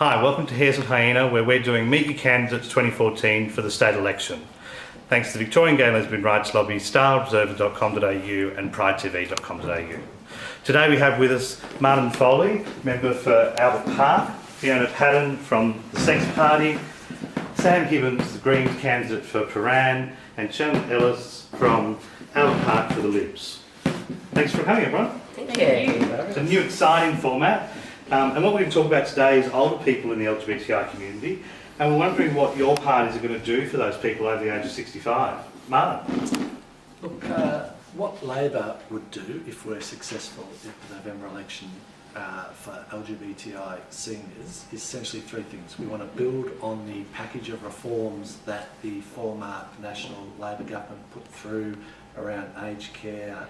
Hi, welcome to Hares with Hyenas, where we're doing Meet the Candidates 2014 for the state election. Thanks to the Victorian Gay and Lesbian Rights Lobby, starobserver.com.au and pridetv.com.au. Today we have with us Martin Foley, member for Albert Park, Fiona Patten from the Sex Party, Sam Hibbins, the Greens candidate for Patten, and Shannon Eeles from Albert Park for the Libs. Thanks for coming, everyone. Thank you. It's a new exciting format. And what we're going to talk about today is older people in the LGBTI community, and we're wondering what your parties are going to do for those people over the age of 65. Martin? Look, what Labor would do if we're successful in the November election for LGBTI seniors is essentially three things. We want to build on the package of reforms that the former National Labor government put through around aged care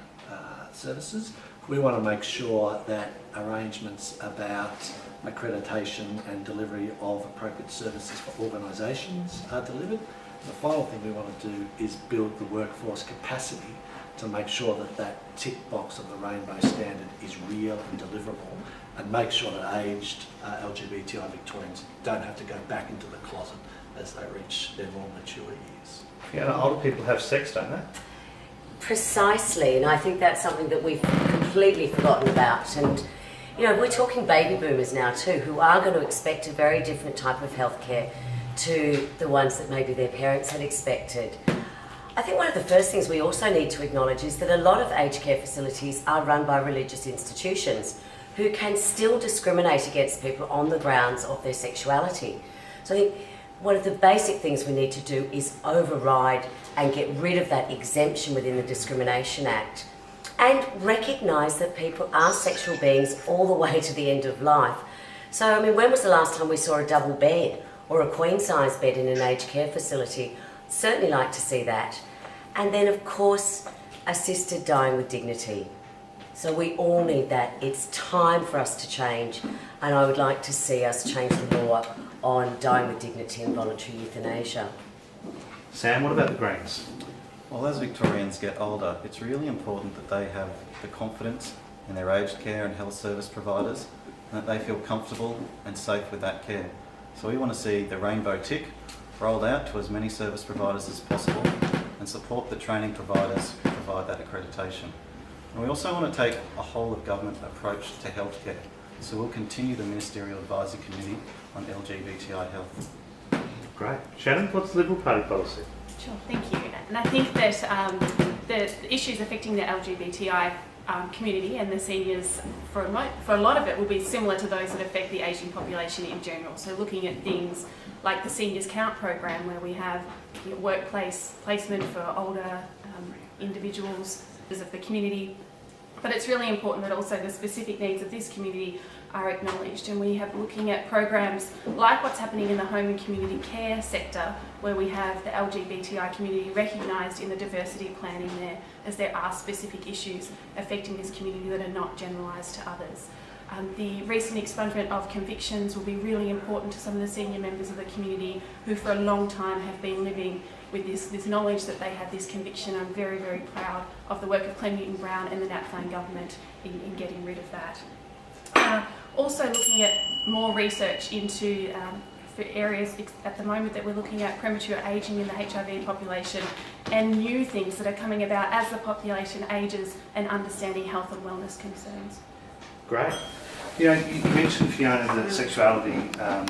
services. We want to make sure that arrangements about accreditation and delivery of appropriate services for organisations are delivered. And the final thing we want to do is build the workforce capacity to make sure that that tick box of the rainbow standard is real and deliverable, and make sure that aged LGBTI Victorians don't have to go back into the closet as they reach their more mature years. Yeah, older people have sex, don't they? Precisely, and I think that's something that we've completely forgotten about. And you know, we're talking baby boomers now too, who are going to expect a very different type of healthcare to the ones that maybe their parents had expected. I think one of the first things we also need to acknowledge is that a lot of aged care facilities are run by religious institutions who can still discriminate against people on the grounds of their sexuality. So I think one of the basic things we need to do is override and get rid of that exemption within the Discrimination Act, and recognise that people are sexual beings all the way to the end of life. So, I mean, when was the last time we saw a double bed or a queen-size bed in an aged care facility? Certainly like to see that. And then, of course, assisted dying with dignity. So we all need that. It's time for us to change, and I would like to see us change the law on dying with dignity and voluntary euthanasia. Sam, what about the Greens? Well, as Victorians get older, it's really important that they have the confidence in their aged care and health service providers, and that they feel comfortable and safe with that care. So we want to see the rainbow tick rolled out to as many service providers as possible, and support the training providers who provide that accreditation. And we also want to take a whole of government approach to healthcare. So we'll continue the Ministerial Advisory Committee on LGBTI health. Great. Shannon, what's the Liberal Party policy? Sure, thank you. And I think that the issues affecting the LGBTI community and the seniors, for a lot of it, will be similar to those that affect the ageing population in general. So looking at things like the Seniors Count program, where we have workplace placement for older individuals of the community. But it's really important that also the specific needs of this community are acknowledged, and we have looking at programs like what's happening in the home and community care sector, where we have the LGBTI community recognised in the diversity planning there, as there are specific issues affecting this community that are not generalised to others. The recent expungement of convictions will be really important to some of the senior members of the community who for a long time have been living with this knowledge that they have this conviction. I'm very, very proud of the work of Clem Newton-Brown and the Napthine government in getting rid of that. Also looking at more research into for areas at the moment that we're looking at premature ageing in the HIV population, and new things that are coming about as the population ages, and understanding health and wellness concerns. Great. You know, you mentioned, Fiona, that sexuality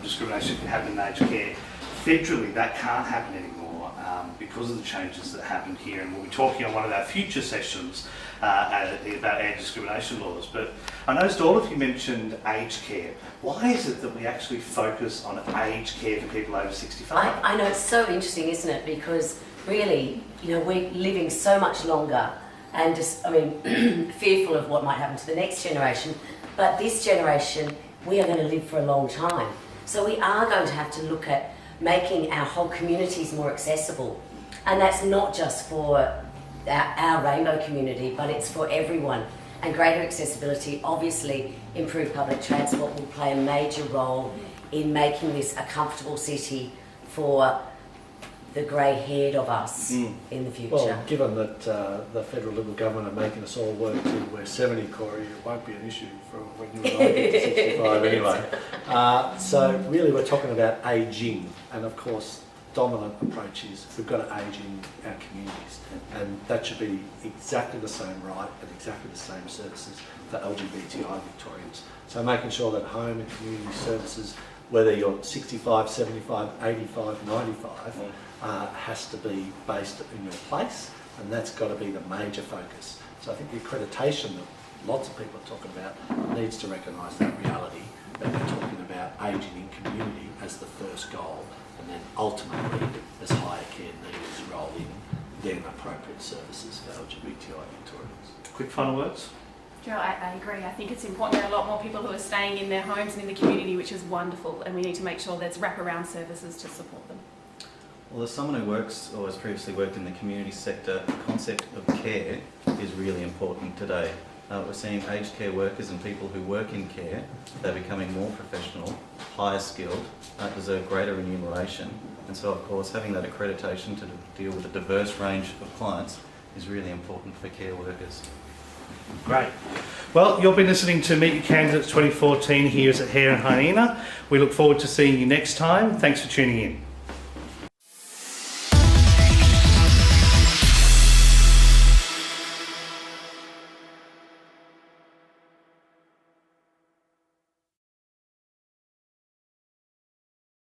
discrimination can happen in aged care. Federally, that can't happen anymore because of the changes that happened here, and we'll be talking on one of our future sessions about anti-discrimination laws. But I noticed all of you mentioned aged care. Why is it that we actually focus on aged care for people over 65? I know, it's so interesting, isn't it? Because really, you know, we're living so much longer, and just, I mean, fearful of what might happen to the next generation. But this generation, we are going to live for a long time. So we are going to have to look at making our whole communities more accessible. And that's not just for our rainbow community, but it's for everyone. And greater accessibility, obviously, improved public transport will play a major role in making this a comfortable city for the grey-haired of us in the future. Well, given that the federal Liberal government are making us all work till we're 70, Corey, it won't be an issue for when you and I get to 65 anyway. So really we're talking about ageing, and of course dominant approach is we've got to age in our communities, and that should be exactly the same right and exactly the same services for LGBTI Victorians. So making sure that home and community services, whether you're 65, 75, 85, 95, has to be based in your place, and that's got to be the major focus. So I think the accreditation that lots of people are talking about needs to recognise that reality, that we're talking about ageing in community as the first goal, and then ultimately, as higher care needs roll in, then appropriate services for LGBTI Victorians. Quick final words? Joe, I agree. I think it's important. There are a lot more people who are staying in their homes and in the community, which is wonderful, and we need to make sure there's wraparound services to support them. Well, as someone who works or has previously worked in the community sector, the concept of care is really important today. We're seeing aged care workers and people who work in care, they're becoming more professional, higher skilled, deserve greater remuneration, and so of course having that accreditation to deal with a diverse range of clients is really important for care workers. Great. Well, you've been listening to Meet Your Candidates 2014 here at Hares and Hyenas. We look forward to seeing you next time. Thanks for tuning in.